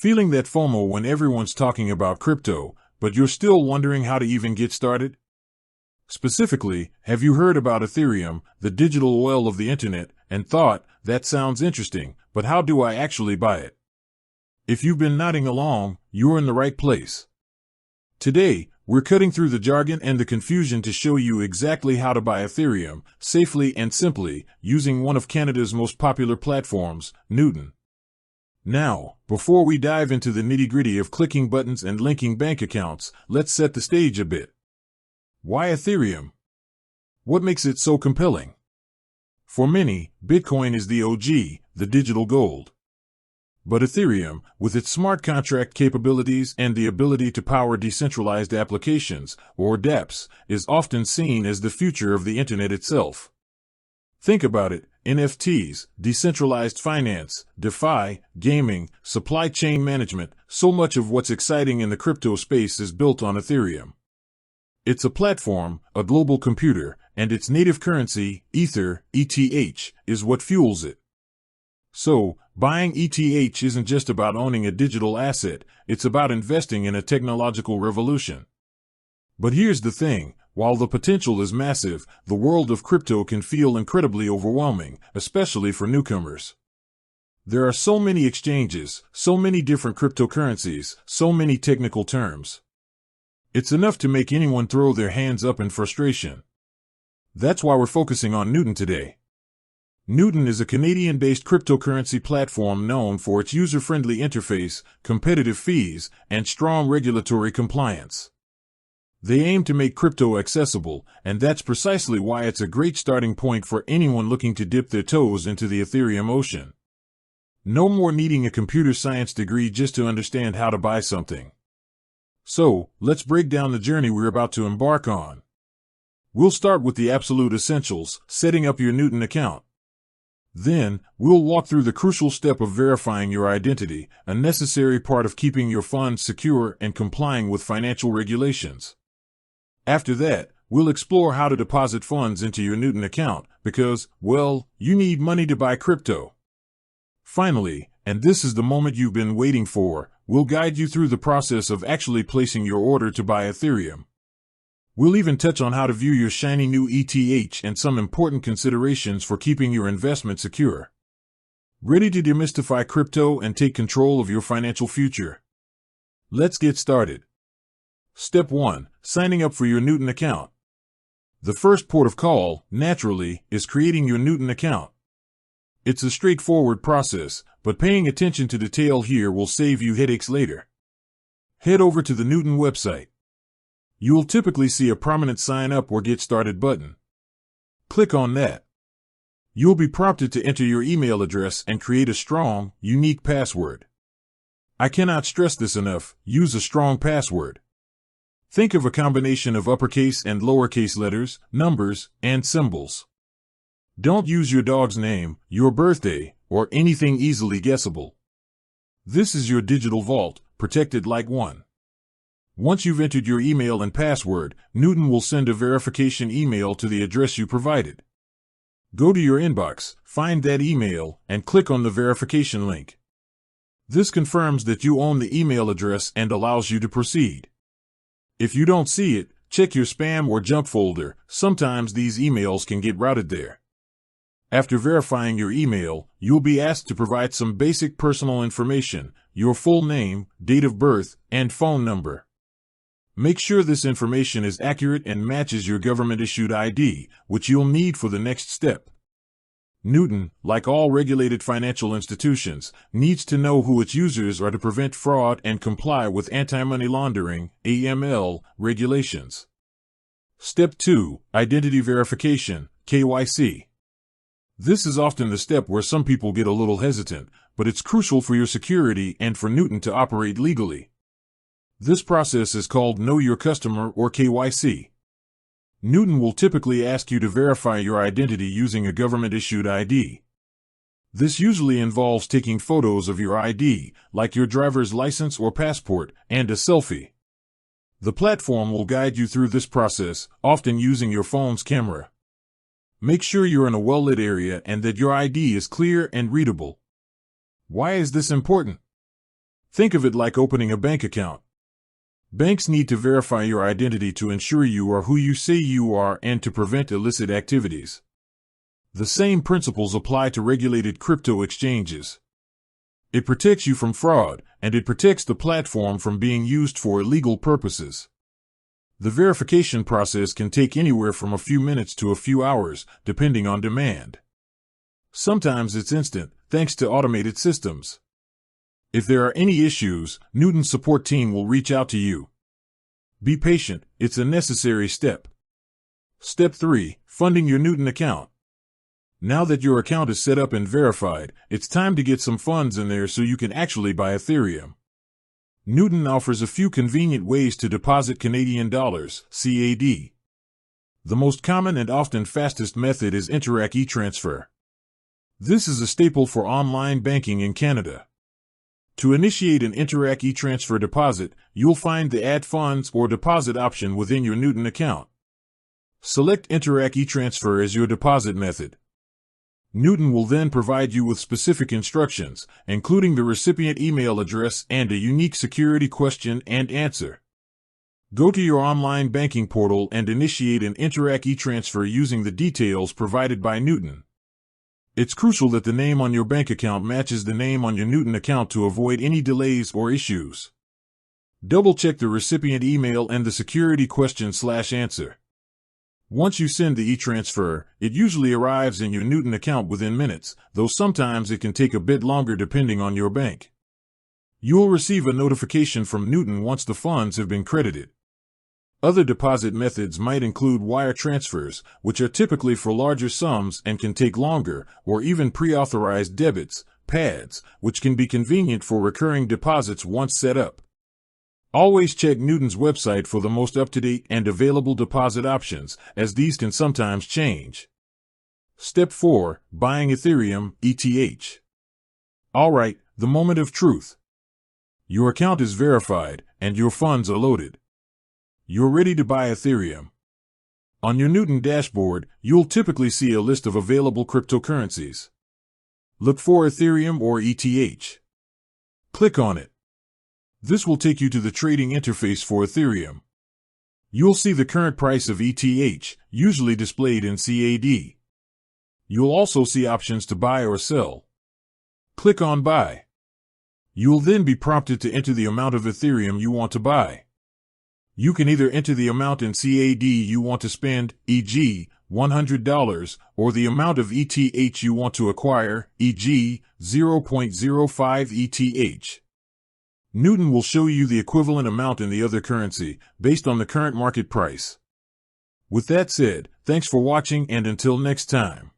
Feeling that FOMO when everyone's talking about crypto, but you're still wondering how to even get started? Specifically, have you heard about Ethereum, the digital oil of the internet, and thought, that sounds interesting, but how do I actually buy it? If you've been nodding along, you're in the right place. Today, we're cutting through the jargon and the confusion to show you exactly how to buy Ethereum, safely and simply, using one of Canada's most popular platforms, Newton. Now, before we dive into the nitty-gritty of clicking buttons and linking bank accounts, let's set the stage a bit. Why Ethereum? What makes it so compelling? For many, Bitcoin is the OG, the digital gold. But Ethereum, with its smart contract capabilities and the ability to power decentralized applications, or dApps, is often seen as the future of the internet itself. Think about it: NFTs, decentralized finance, DeFi, gaming, supply chain management, so much of what's exciting in the crypto space is built on Ethereum. It's a platform, a global computer, and its native currency, Ether, ETH, is what fuels it. So, buying ETH isn't just about owning a digital asset, it's about investing in a technological revolution. But here's the thing: while the potential is massive, the world of crypto can feel incredibly overwhelming, especially for newcomers. There are so many exchanges, so many different cryptocurrencies, so many technical terms. It's enough to make anyone throw their hands up in frustration. That's why we're focusing on Newton today. Newton is a Canadian-based cryptocurrency platform known for its user-friendly interface, competitive fees, and strong regulatory compliance. They aim to make crypto accessible, and that's precisely why it's a great starting point for anyone looking to dip their toes into the Ethereum ocean. No more needing a computer science degree just to understand how to buy something. So, let's break down the journey we're about to embark on. We'll start with the absolute essentials: setting up your Newton account. Then, we'll walk through the crucial step of verifying your identity, a necessary part of keeping your funds secure and complying with financial regulations. After that, we'll explore how to deposit funds into your Newton account, because, well, you need money to buy crypto. Finally, and this is the moment you've been waiting for, we'll guide you through the process of actually placing your order to buy Ethereum. We'll even touch on how to view your shiny new ETH and some important considerations for keeping your investment secure. Ready to demystify crypto and take control of your financial future? Let's get started. Step 1. Signing up for your Newton account. The first port of call, naturally, is creating your Newton account. It's a straightforward process, but paying attention to detail here will save you headaches later. Head over to the Newton website. You'll typically see a prominent Sign Up or Get Started button. Click on that. You'll be prompted to enter your email address and create a strong, unique password. I cannot stress this enough: use a strong password. Think of a combination of uppercase and lowercase letters, numbers, and symbols. Don't use your dog's name, your birthday, or anything easily guessable. This is your digital vault, protected like one. Once you've entered your email and password, Newton will send a verification email to the address you provided. Go to your inbox, find that email, and click on the verification link. This confirms that you own the email address and allows you to proceed. If you don't see it, check your spam or junk folder. Sometimes these emails can get routed there. After verifying your email, you'll be asked to provide some basic personal information: your full name, date of birth, and phone number. Make sure this information is accurate and matches your government-issued ID, which you'll need for the next step. Newton, like all regulated financial institutions, needs to know who its users are to prevent fraud and comply with anti-money laundering (AML) regulations. Step 2. Identity verification, KYC. This is often the step where some people get a little hesitant, but it's crucial for your security and for Newton to operate legally. This process is called Know Your Customer, or KYC. Newton will typically ask you to verify your identity using a government-issued ID. This usually involves taking photos of your ID, like your driver's license or passport, and a selfie. The platform will guide you through this process, often using your phone's camera. Make sure you're in a well-lit area and that your ID is clear and readable. Why is this important? Think of it like opening a bank account. Banks need to verify your identity to ensure you are who you say you are and to prevent illicit activities. The same principles apply to regulated crypto exchanges. It protects you from fraud, and it protects the platform from being used for illegal purposes. The verification process can take anywhere from a few minutes to a few hours, depending on demand. Sometimes it's instant, thanks to automated systems. If there are any issues, Newton's support team will reach out to you. Be patient, it's a necessary step. Step 3. Funding your Newton account. Now that your account is set up and verified, it's time to get some funds in there so you can actually buy Ethereum. Newton offers a few convenient ways to deposit Canadian dollars, CAD. The most common and often fastest method is Interac e-transfer. This is a staple for online banking in Canada. To initiate an Interac e-transfer deposit, you'll find the Add Funds or Deposit option within your Newton account. Select Interac e-transfer as your deposit method. Newton will then provide you with specific instructions, including the recipient email address and a unique security question and answer. Go to your online banking portal and initiate an Interac e-transfer using the details provided by Newton. It's crucial that the name on your bank account matches the name on your Newton account to avoid any delays or issues. Double-check the recipient email and the security question/answer. Once you send the e-transfer, it usually arrives in your Newton account within minutes, though sometimes it can take a bit longer depending on your bank. You will receive a notification from Newton once the funds have been credited. Other deposit methods might include wire transfers, which are typically for larger sums and can take longer, or even pre-authorized debits, PADs, which can be convenient for recurring deposits once set up. Always check Newton's website for the most up-to-date and available deposit options, as these can sometimes change. Step 4. Buying Ethereum, ETH. Alright, the moment of truth. Your account is verified, and your funds are loaded. You're ready to buy Ethereum. On your Newton dashboard, you'll typically see a list of available cryptocurrencies. Look for Ethereum or ETH. Click on it. This will take you to the trading interface for Ethereum. You'll see the current price of ETH, usually displayed in CAD. You'll also see options to buy or sell. Click on Buy. You'll then be prompted to enter the amount of Ethereum you want to buy. You can either enter the amount in CAD you want to spend, e.g., $100, or the amount of ETH you want to acquire, e.g., 0.05 ETH. Newton will show you the equivalent amount in the other currency, based on the current market price. With that said, thanks for watching and until next time.